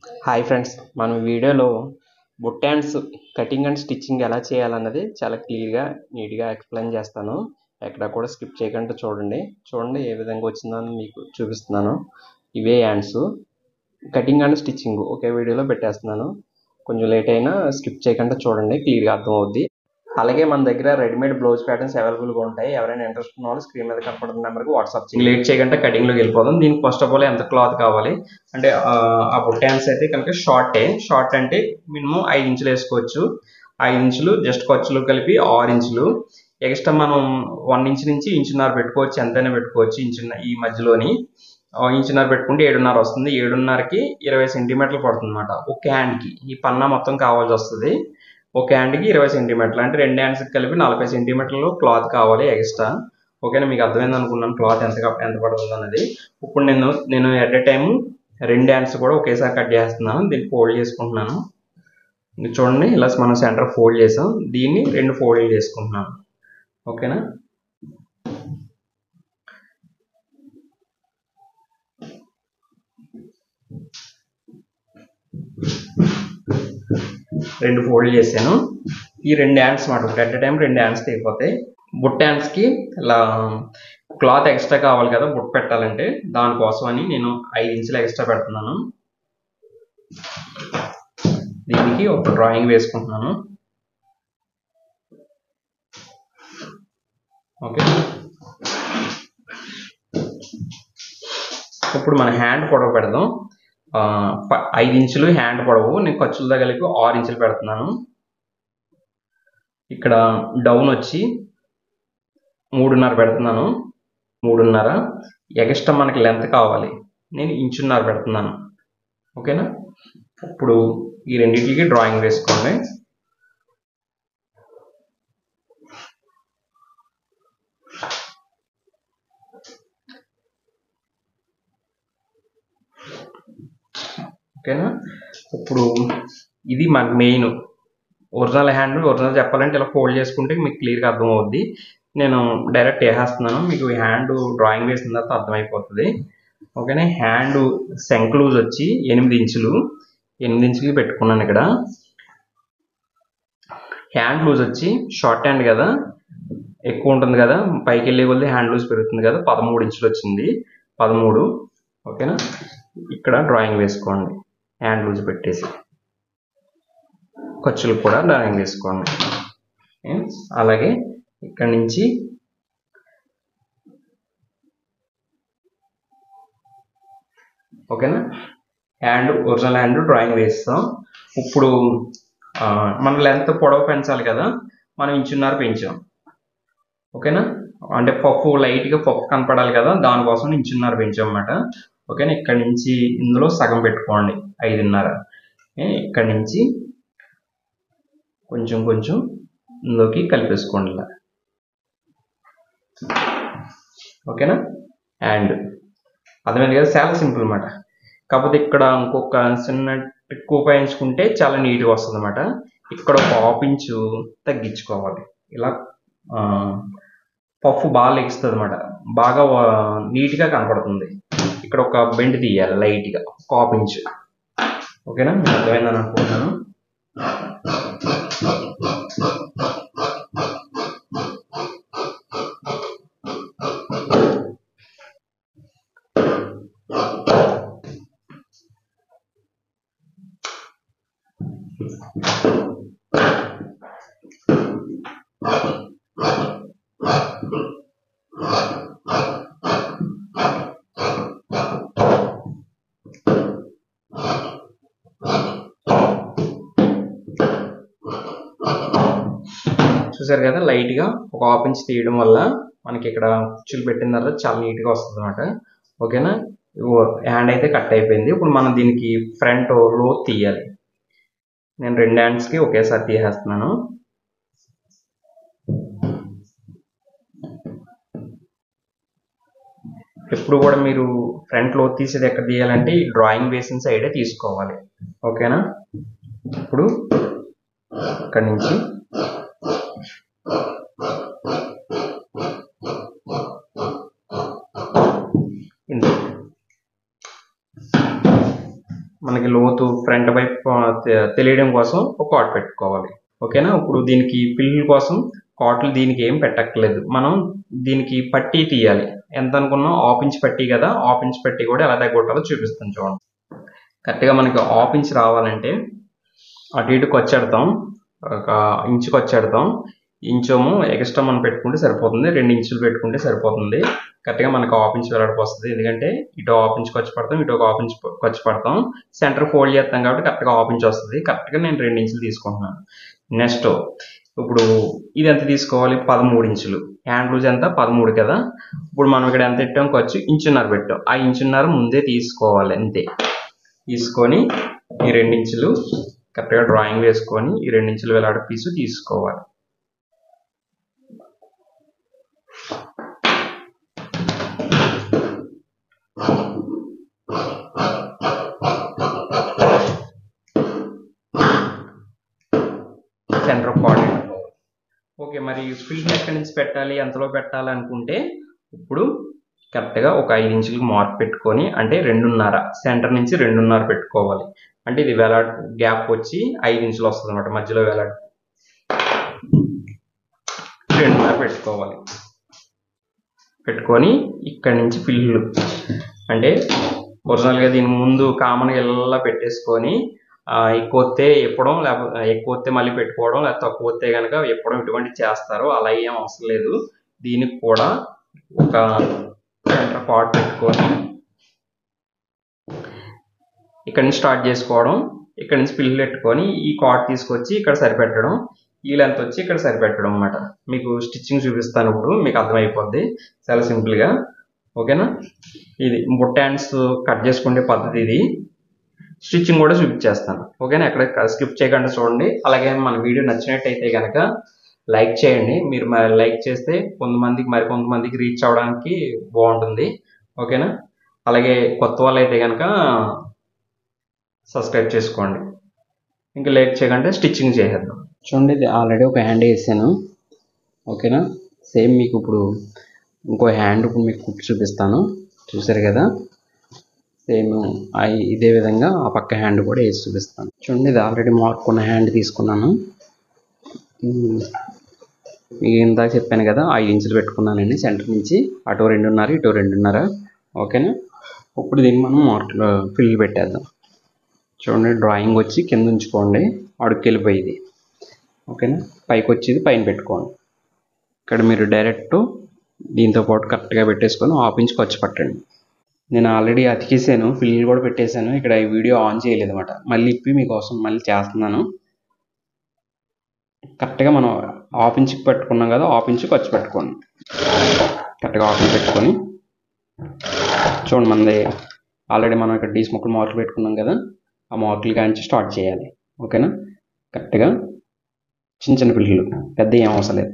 Hi friends, మనం వీడియోలో బుట్ట హ్యాండ్స్ కటింగ్ అండ్ స్టిచ్చింగ్ ఎలా చేయాలన్నది చాలా క్లియర్గా నీట్గా ఎక్స్ప్లెయిన్ చేస్తాను. ఎక్కడ కూడా స్కిప్ చేయకుండా చూడండి ఏ విధంగా వచ్చిందని మీకు చూపిస్తున్నాను. ఇవే హ్యాండ్స్ కటింగ్ అండ్ స్టిచ్చింగ్ ఒకే వీడియోలో పెట్టేస్తున్నాను. కొంచెం లేట్ అయినా స్కిప్ చేయకుండా చూడండి, క్లియర్గా అర్థమవుద్ది. అలాగే మన దగ్గర రెడీమేడ్ బ్లౌజ్ ప్యాటర్న్స్ అవైలబుల్గా ఉంటాయి. ఎవరైనా ఇంట్రెస్ట్ ఉన్న వాళ్ళు స్క్రీన్ మీద కనపడుతున్న నెంబర్కి వాట్సాప్ చేయండి. లేట్ చేయకుండా కటింగ్లోకి వెళ్ళిపోదాం. దీనికి ఫస్ట్ ఆఫ్ ఆల్ ఎంత క్లాత్ కావాలి అంటే ఆ బుట్ట హ్యాండ్స్ అయితే కనుక షార్ట్ అంటే మినిమం 5 ఇంచులు వేసుకోవచ్చు. 5 ఇంచులు జస్ట్ ఖర్చులు కలిపి 6 ఇంచులు ఎక్స్ట్రా మనం 1 ఇంచ్ నుంచి ఇంచున్నర పెట్టుకోవచ్చు. ఎంతైనా పెట్టుకోవచ్చు. ఈ మధ్యలోని ఇంచున్నర పెట్టుకుంటే 7.5 వస్తుంది. 7.5కి 20 సెంటీమీటర్లు పడుతుంది అనమాట ఒక హ్యాండ్కి. ఈ పన్నా మొత్తం కావాల్సి వస్తుంది. ఒక హ్యాండ్కి 20 సెంటీమీటర్లు అంటే 2 హ్యాండ్స్కి కలిపి 40 సెంటీమీటర్లు క్లాత్ కావాలి ఎక్స్ట్రా. ఓకేనా, మీకు అర్థమైంది అనుకున్నాను క్లాత్ ఎంత పడుతుంది అన్నది. ఇప్పుడు నేను ఎట్ ఎ టైం 2 హ్యాండ్స్ కూడా ఒకేసారి కట్ చేస్తున్నాను. దీన్ని ఫోల్డ్ చేసుకుంటున్నాను. చూడండి, ఇలా మనం సెంటర్ ఫోల్డ్ చేసాం. దీన్ని 2 ఫోల్డ్ చేసుకుంటున్నాను. ఓకేనా, రెండు ఫోల్డ్ చేశాను. ఈ 2 హ్యాండ్స్ మాట ఎట్ ఎ టైం 2 హ్యాండ్స్ అయిపోతాయి. బుట్ట హ్యాండ్స్కి ఇలా క్లాత్ ఎక్స్ట్రా కావాలి కదా బుట్ట పెట్టాలంటే, దానికోసం అని నేను 5 ఇంచులు ఎక్స్ట్రా పెడుతున్నాను. దీనికి ఒక డ్రాయింగ్ వేసుకుంటున్నాను. ఓకే, ఇప్పుడు మన హ్యాండ్ పొడవు పెడదాం. 5 ఇంచులు హ్యాండ్ పొడవు, నేను ఖర్చులతో కలిపి 6 ఇంచులు పెడుతున్నాను. ఇక్కడ డౌన్ వచ్చి 3.5 పెడుతున్నాను. 3.5 ఎక్స్ట్రా మనకి లెంత్ కావాలి, నేను ఇంచున్నర పెడుతున్నాను. ఓకేనా, ఇప్పుడు ఈ రెండింటికి డ్రాయింగ్ వేసుకోండి. ఓకేనా, ఇప్పుడు ఇది మనకు మెయిన్ ఒరిజినల్ హ్యాండ్. ఒరిజినల్ చెప్పాలంటే ఇలా ఫోల్డ్ చేసుకుంటే మీకు క్లియర్గా అర్థమవుద్ది. నేను డైరెక్ట్ వేసేస్తున్నాను, మీకు హ్యాండ్ డ్రాయింగ్ వేసిన తర్వాత అర్థమైపోతుంది. ఓకేనా, హ్యాండ్ శంక్ లూజ్ వచ్చి 8 ఇంచులు. 8 ఇంచులకి పెట్టుకున్నాను. ఇక్కడ హ్యాండ్ లూజ్ వచ్చి షార్ట్ హ్యాండ్ కదా, ఎక్కువ ఉంటుంది కదా, పైకి వెళ్ళే కొద్ది హ్యాండ్ లూజ్ పెరుగుతుంది కదా, 13 ఇంచులు వచ్చింది. 13. ఓకేనా, ఇక్కడ డ్రాయింగ్ వేసుకోండి. హ్యాండ్ లూజ్ పెట్టేసి ఖర్చులు కూడా డ్రాయింగ్ వేసుకోండి. అలాగే ఇక్కడ నుంచి ఓకేనా, ఒరిజినల్ హ్యాండ్ డ్రాయింగ్ వేస్తాం. ఇప్పుడు మన లెంత్ పొడవు పెంచాలి కదా, మనం ఇంచున్నర పెంచాం. ఓకేనా, అంటే పప్పు లైట్గా పప్పు కనపడాలి కదా, దానికోసం ఇంచున్నర పెంచాం అన్నమాట. ఓకేనా, ఇక్కడ నుంచి ఇందులో సగం పెట్టుకోండి, 5.5. ఇక్కడ నుంచి కొంచెం ఇందులోకి కలిపేసుకోండి ఇలా. ఓకేనా, అండ్ అర్థమైంది కదా, చాలా సింపుల్ అన్నమాట. కాకపోతే ఇక్కడ ఇంకొక చిన్న ట్రిక్ ఉపయోగించుకుంటే చాలా నీట్గా వస్తుంది అన్నమాట. ఇక్కడ ఒక 1/2 ఇంచు తగ్గించుకోవాలి. ఇలా పఫ్ బాగా లెగుస్తుంది అన్నమాట, బాగా నీట్గా కనపడుతుంది. ఇక్కడ ఒక బెండ్ తీయాలి లైట్గా, ఒక 1/2 ఇంచు. ఓకేనా, అర్థమైందని అనుకుంటున్నాను. చూసారు కదా, లైట్గా ఒక 1/2 ఇంచ్ తీయడం వల్ల మనకి ఇక్కడ కుచ్చులు పెట్టిన తర్వాత చాలా నీట్గా వస్తుంది అనమాట. ఓకేనా, హ్యాండ్ అయితే కట్ అయిపోయింది. ఇప్పుడు మనం దీనికి ఫ్రంట్ లో తీయాలి. నేను 2 హ్యాండ్స్కి ఒకేసారి తీసేస్తున్నాను. ఎప్పుడు కూడా మీరు ఫ్రంట్ లో తీసేది ఎక్కడ తీయాలంటే ఈ డ్రాయింగ్ వేసిన సైడే తీసుకోవాలి. ఓకేనా, ఇప్పుడు ఇక్కడ నుంచి మనకి లోతు ఫ్రంట్ వైపు తెలియడం కోసం ఒక కాట్ పెట్టుకోవాలి. ఓకేనా. ఇప్పుడు దీనికి పిల్లల కోసం కాట్లు దీనికి ఏం పెట్టక్కర్లేదు. మనం దీనికి పట్టీ తీయాలి. ఎంత అనుకున్నాం, హాఫ్ ఇంచ్ పట్టీ కదా, హాఫ్ ఇంచ్ పట్టీ కూడా ఎలా తగ్గొట్టాలో చూపిస్తాను చూడండి. కరెక్ట్గా మనకి హాఫ్ ఇంచ్ రావాలంటే అటు ఇటు కొచ్చెడతాం, ఒక ఇంచుకి వచ్చేడతాం. ఇంచేమో ఎక్స్ట్రా మనం పెట్టుకుంటే సరిపోతుంది, 2 ఇంచులు పెట్టుకుంటే సరిపోతుంది. కరెక్ట్గా మనకు హాఫ్ ఇంచ్ వెడల్పు వస్తుంది. ఎందుకంటే ఇటు హాఫ్ ఇంచ్ ఖర్చు పడతాం, ఇటు ఒక హాఫ్ ఇంచ్ ఖర్చు పడతాం. సెంటర్ ఫోల్డ్ చేస్తాం కాబట్టి కరెక్ట్గా హాఫ్ ఇంచ్ వస్తుంది. కరెక్ట్గా నేను 2 ఇంచులు తీసుకుంటున్నాను. నెక్స్ట్ ఇప్పుడు ఇది ఎంత తీసుకోవాలి, 13 ఇంచులు. హ్యాండ్ లూజ్ ఎంత, 13 కదా. ఇప్పుడు మనం ఇక్కడ ఎంత పెట్టాం, ఖర్చు 1.5 ఇంచ్ పెట్టాం. ఆ 1.5 ఇంచ్ ముందే తీసుకోవాలి అంతే. తీసుకొని ఈ 2 ఇంచులు కరెక్ట్గా డ్రాయింగ్ వేసుకొని ఈ 2 ఇంచులు వెలాడ పీసు తీసుకోవాలి. Centre coordinate. ఓకే, మరి ఫిల్ ఎక్కడి నుంచి పెట్టాలి, ఎంతలో పెట్టాలి అనుకుంటే ఇప్పుడు కరెక్ట్గా ఒక 5 ఇంచులకు మార్క్ పెట్టుకొని, అంటే 2.5 సెంటర్ నుంచి 2.5 పెట్టుకోవాలి. అంటే ఇది వేలాడ్ గ్యాప్ వచ్చి 5 ఇంచులు వస్తుంది అనమాట. మధ్యలో వేలాడ్ 2.5 పెట్టుకోవాలి. పెట్టుకొని ఇక్కడి నుంచి ఫిల్లు అంటే ఒరిజినల్గా దీని ముందు కామన్గా ఇలా పెట్టేసుకొని ఎక్కువ వస్తే ఎప్పడం, లేకపోతే ఎక్కువ వస్తే మళ్ళీ పెట్టుకోవడం, లేకపోతే తక్కువ వస్తే కనుక ఎప్పడం, ఇటువంటి చేస్తారు. అలా ఏం అవసరం లేదు. దీనికి కూడా ఒక సెంటర్ పార్ట్ పెట్టుకొని ఇక్కడ నుంచి స్టార్ట్ చేసుకోవడం. ఇక్కడ నుంచి పిల్లు పెట్టుకొని ఈ కార్డ్ తీసుకొచ్చి ఇక్కడ సరిపెట్టడం, ఈ లెంత్ వచ్చి ఇక్కడ సరిపెట్టడం అన్నమాట. మీకు స్టిచ్చింగ్ చూపిస్తాను ఇప్పుడు, మీకు అర్థమైపోద్ది చాలా సింపుల్గా. ఓకేనా. ఇది బుట్ట హ్యాండ్స్ కట్ చేసుకునే పద్ధతి ఇది. స్టిచ్చింగ్ కూడా చూపించేస్తాను. ఓకేనా. ఎక్కడ స్కిప్ చేయకుండా చూడండి. అలాగే మన వీడియో నచ్చినట్టయితే కనుక లైక్ చేయండి. మీరు లైక్ చేస్తే కొంతమందికి రీచ్ అవ్వడానికి బాగుంటుంది. ఓకేనా. అలాగే కొత్త వాళ్ళు అయితే కనుక సబ్స్క్రైబ్ చేసుకోండి. ఇంకా లేట్ చేయకుండా స్టిచ్చింగ్ చేసేద్దాం. చూడండి, ఇది ఆల్రెడీ ఒక హ్యాండ్ వేసాను. ఓకేనా. సేమ్ మీకు ఇప్పుడు ఇంకో హ్యాండ్ ఇప్పుడు మీకు కుట్టి చూపిస్తాను. చూసారు కదా. సేమ్ ఇదే విధంగా ఆ పక్క హ్యాండ్ కూడా వేసి చూపిస్తాను. చూడండి, ఇది ఆల్రెడీ మార్క్ ఉన్న హ్యాండ్ తీసుకున్నాను. మీకు ఇందాక చెప్పాను కదా, 5 ఇంచులు పెట్టుకున్నానండి సెంటర్ నుంచి. అటు 2.5, ఇటు 2.5. ఓకేనా. ఇప్పుడు దీన్ని మనం మార్క్లో ఫిల్ పెట్టేద్దాం. చూడండి, డ్రాయింగ్ వచ్చి కింద ఉంచుకోండి, అడుగుకి వెళ్ళిపోయింది. ఓకేనా. పైకి వచ్చేది పైన పెట్టుకోండి. ఇక్కడ మీరు డైరెక్ట్ దీంతో పాటు కరెక్ట్గా పెట్టేసుకొని హాఫ్ ఇంచ్ ఖర్చు పట్టండి. నేను ఆల్రెడీ అతికేసాను, ఫిల్ కూడా పెట్టేశాను. ఇక్కడ ఈ వీడియో ఆన్ చేయలేదు అనమాట. మళ్ళీ ఇప్పి మీకోసం మళ్ళీ చేస్తున్నాను. కరెక్ట్గా మనం హాఫ్ ఇంచ్కి పెట్టుకున్నాం కదా, హాఫ్ ఇంచ్ ఖర్చు పెట్టుకోండి. కరెక్ట్గా హాఫ్ ఇంచ్ పెట్టుకొని చూడండి, మనది ఆల్రెడీ మనం ఇక్కడ డీస్ ముక్కలు మార్కులు పెట్టుకున్నాం కదా, ఆ మార్కులు కాంచి స్టార్ట్ చేయాలి. ఓకేనా. కరెక్ట్గా చిన్న చిన్న పిల్లలు, పెద్ద ఏం అవసరం లేదు.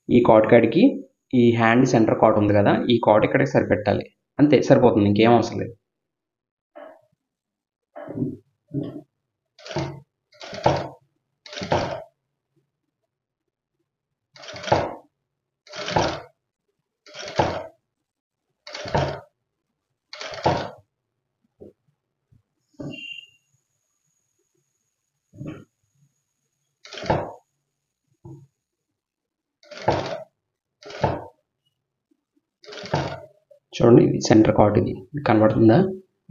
ఈ కాట్ కాడికి ఈ హ్యాండ్ సెంటర్ కాట్ ఉంది కదా, ఈ కాట్ ఇక్కడికి సరిపెట్టాలి. అంతే, సరిపోతుంది, ఇంకేం అవసరం లేదు. చూడండి, ఇది సెంటర్ కాట్, ఇది కనబడుతుందా,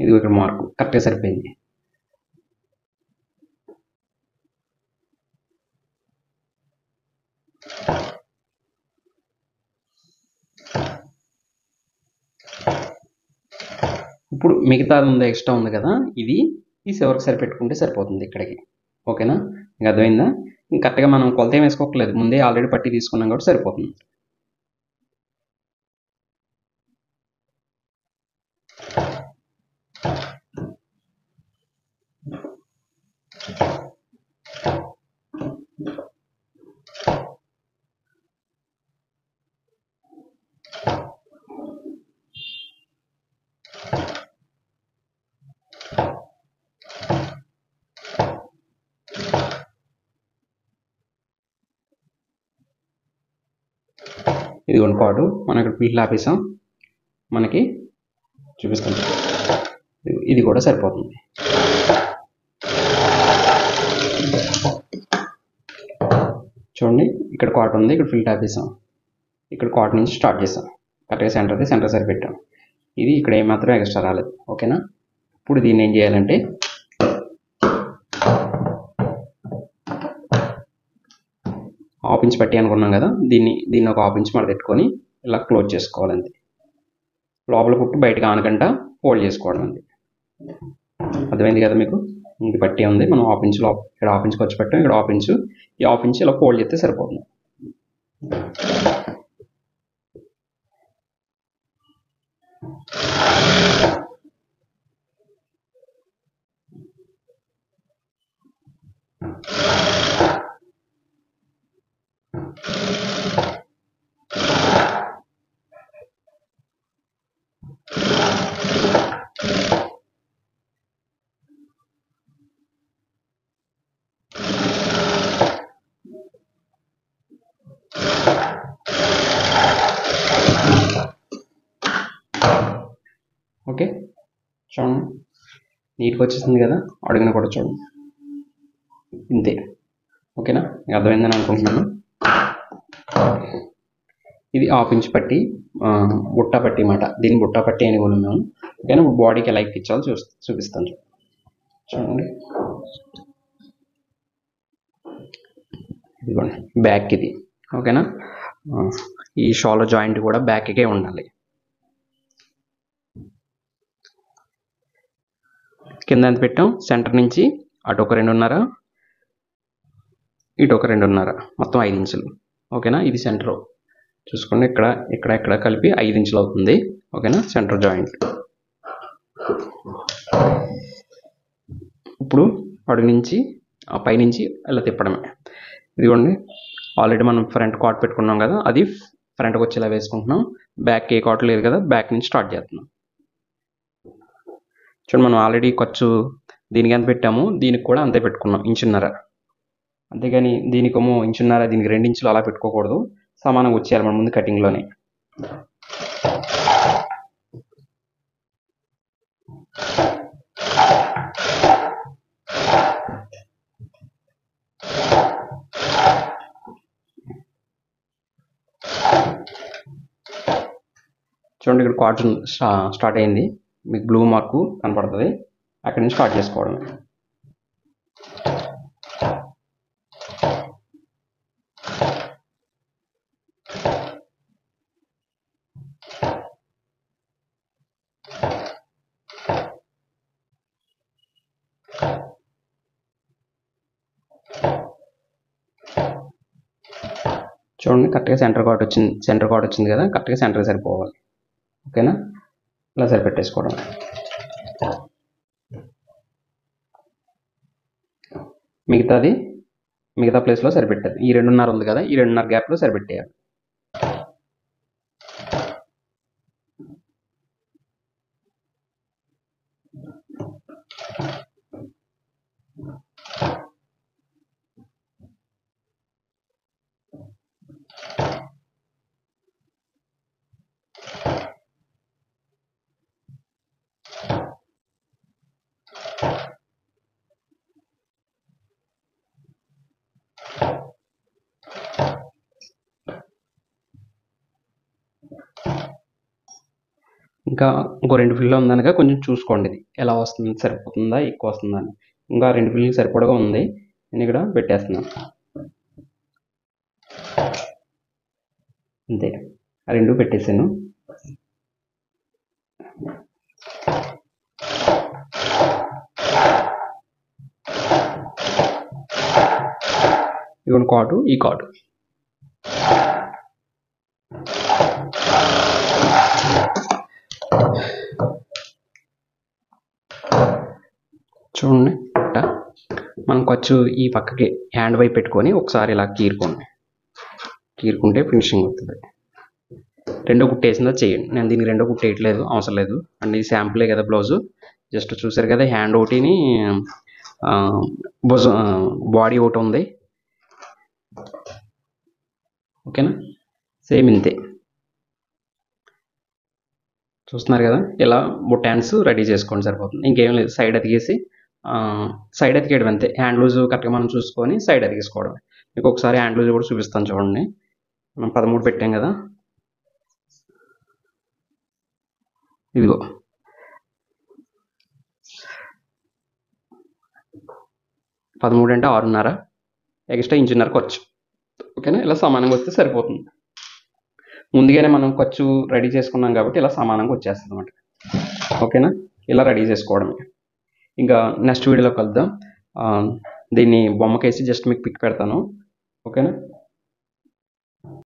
ఇది ఇక్కడ మార్కు కరెక్ట్గా సరిపోయింది. ఇప్పుడు మిగతాది ఉంది, ఎక్స్ట్రా ఉంది కదా, ఇది ఈ చివరికి సరిపెట్టుకుంటే సరిపోతుంది ఇక్కడికి. ఓకేనా. ఇంకా అర్థమైందా. ఇంకా కరెక్ట్గా మనం కొలత ఏం వేసుకోకలేదు, ముందే ఆల్రెడీ పట్టి తీసుకున్నాం కాబట్టి సరిపోతుంది. ఇదిగోండి కాటు, మనం ఇక్కడ పీట్లు ఆపేసాం. మనకి చూపిస్తాం. ఇది కూడా సరిపోతుంది. చూడండి, ఇక్కడ కాట్ ఉంది, ఇక్కడ ఫిల్ ట్యాప్ వేసాం, ఇక్కడ కాట్ నుంచి స్టార్ట్ చేసాం, కరెక్ట్గా సెంటర్ సరిపెట్టాం. ఇది ఇక్కడ ఏమాత్రం ఎక్స్ట్రా రాలేదు. ఓకేనా? ఇప్పుడు దీన్ని ఏం చేయాలంటే హాఫ్ ఇంచ్ పట్టి అనుకున్నాం కదా, దీన్ని ఒక హాఫ్ ఇంచ్ మడత పెట్టుకొని ఇలా క్లోజ్ చేసుకోవాలండి. లోపల కుట్టు బయటకు ఆనకుండా ఫోల్డ్ చేసుకోవడం అండి. అర్థమైంది కదా మీకు? ఇది పట్టి ఉంది, మనం హాఫ్ ఇంచ్ ఇక్కడ హాఫ్ ఇంచ్ ఖర్చు పెట్టాం, ఇక్కడ హాఫ్ ఇంచ్, ఈ హాఫ్ ఇంచ్ ఇలా ఫోల్డ్ చేస్తే సరిపోతుంది. ఓకే, చూడండి నీట్గా వచ్చేసింది కదా. అడుగున కూడా చూడండి, ఇంతే. ఓకేనా? అర్థమైందని అనుకుంటున్నాను. ఇది హాఫ్ ఇంచ్ పట్టి, బుట్ట పట్టి మాట. దీన్ని బుట్ట పట్టి అని కూడా మేము. ఓకేనా? బాడీకి ఎలా ఎక్కించాలో చూపిస్తాను. చూడండి, ఇదిగోండి బ్యాక్ ఇది. ఓకేనా? ఈ షోల్డర్ జాయింట్ కూడా బ్యాక్కే ఉండాలి. కింద ఎంత పెట్టాం? సెంటర్ నుంచి అటు ఒక 2.5, ఇటు ఒక 2.5, మొత్తం 5 ఇంచులు. ఓకేనా? ఇది సెంటర్ చూసుకోండి, ఇక్కడ కలిపి 5 ఇంచులు అవుతుంది. ఓకేనా? Centre joint. ఇప్పుడు అడుగు నుంచి పైనుంచి ఇలా తిప్పడమే. ఇదిగోండి, ఆల్రెడీ మనం ఫ్రంట్ కాట్ పెట్టుకున్నాం కదా, అది ఫ్రంట్కి వచ్చి ఇలా వేసుకుంటున్నాం. బ్యాక్ ఏ కాట్ లేదు కదా, బ్యాక్ నుంచి స్టార్ట్ చేస్తున్నాం. చూడండి, మనం ఆల్రెడీ ఖర్చు దీనికి ఎంత పెట్టాము, దీనికి కూడా అంతే పెట్టుకున్నాం, 1.5 ఇంచ్. అంతేగాని దీనికేమో 1.5 ఇంచ్, దీనికి 2 ఇంచులు అలా పెట్టుకోకూడదు, సమానంగా వచ్చేయాలి మన ముందు కటింగ్లోనే. చూడండి, ఇక్కడ కాట్ స్టార్ట్ అయింది, మీకు బ్లూ మార్కు కనపడుతుంది, అక్కడి నుంచి స్టార్ట్ చేసుకోవడమే. చూడండి, కరెక్ట్గా సెంటర్ కాట్ వచ్చింది కదా, కరెక్ట్గా సెంటర్ సరిపోవాలి. ఓకేనా? ఇలా సరిపెట్టేసుకోవడం. మిగతా ప్లేస్లో సరిపెట్టాలి. ఈ 2.5 ఉంది కదా, ఈ 2.5 గ్యాప్లో సరిపెట్టేయాలి. ఇంకా ఇంకో 2 ఫిల్లు ఉందనగా కొంచెం చూసుకోండి, ఇది ఎలా వస్తుంది, సరిపోతుందా, ఎక్కువ వస్తుందా అని. ఇంకా 2 ఫిల్లు సరిపడగా ఉంది, నేను ఇక్కడ పెట్టేస్తున్నాను. అంతే, ఆ 2 పెట్టేసాను. ఇదిగోండి కాటు, ఈ కాటు. చూడండి, మనం ఖర్చు ఈ పక్కకి హ్యాండ్ వైపు పెట్టుకొని ఒకసారి ఇలా కీరుకుంటే ఫినిషింగ్ అవుతుంది. రెండో కుట్టు వేసిందో చేయండి, నేను దీనికి రెండో కుట్టు వేయట్లేదు, అవసరం లేదు. అండ్ ఇది శాంపులే కదా బ్లౌజు, జస్ట్ చూసారు కదా, హ్యాండ్ ఒకటిని బాడీ ఒకటి ఉంది. ఓకేనా? సేమ్ ఇంతే. చూస్తున్నారు కదా, ఇలా బుట్టాన్స్ రెడీ చేసుకోండి సరిపోతుంది. ఇంకేం లేదు, సైడ్ అతికేసి సైడ్ అతికేయడం అంతే. హ్యాండ్ లూజ్ కరెక్ట్గా మనం చూసుకొని సైడ్ అతికేసుకోవడం. మీకు ఒకసారి హ్యాండ్ లూజ్ కూడా చూపిస్తాను చూడండి. మనం 13 పెట్టాం కదా, ఇదిగో 13 అంటే 6.5, ఎక్స్ట్రా ఇంచున్నర ఖర్చు. ఓకేనా, ఇలా సమానంగా వస్తే సరిపోతుంది. ముందుగానే మనం ఖర్చు రెడీ చేసుకున్నాం కాబట్టి ఇలా సమానంగా వచ్చేస్తుంది అనమాట. ఓకేనా, ఇలా రెడీ చేసుకోవడమే. ఇంకా నెక్స్ట్ వీడియోలో కలుద్దాం. దీన్ని బొమ్మకేసి జస్ట్ మీకు పిక్ పెడతాను. ఓకేనా.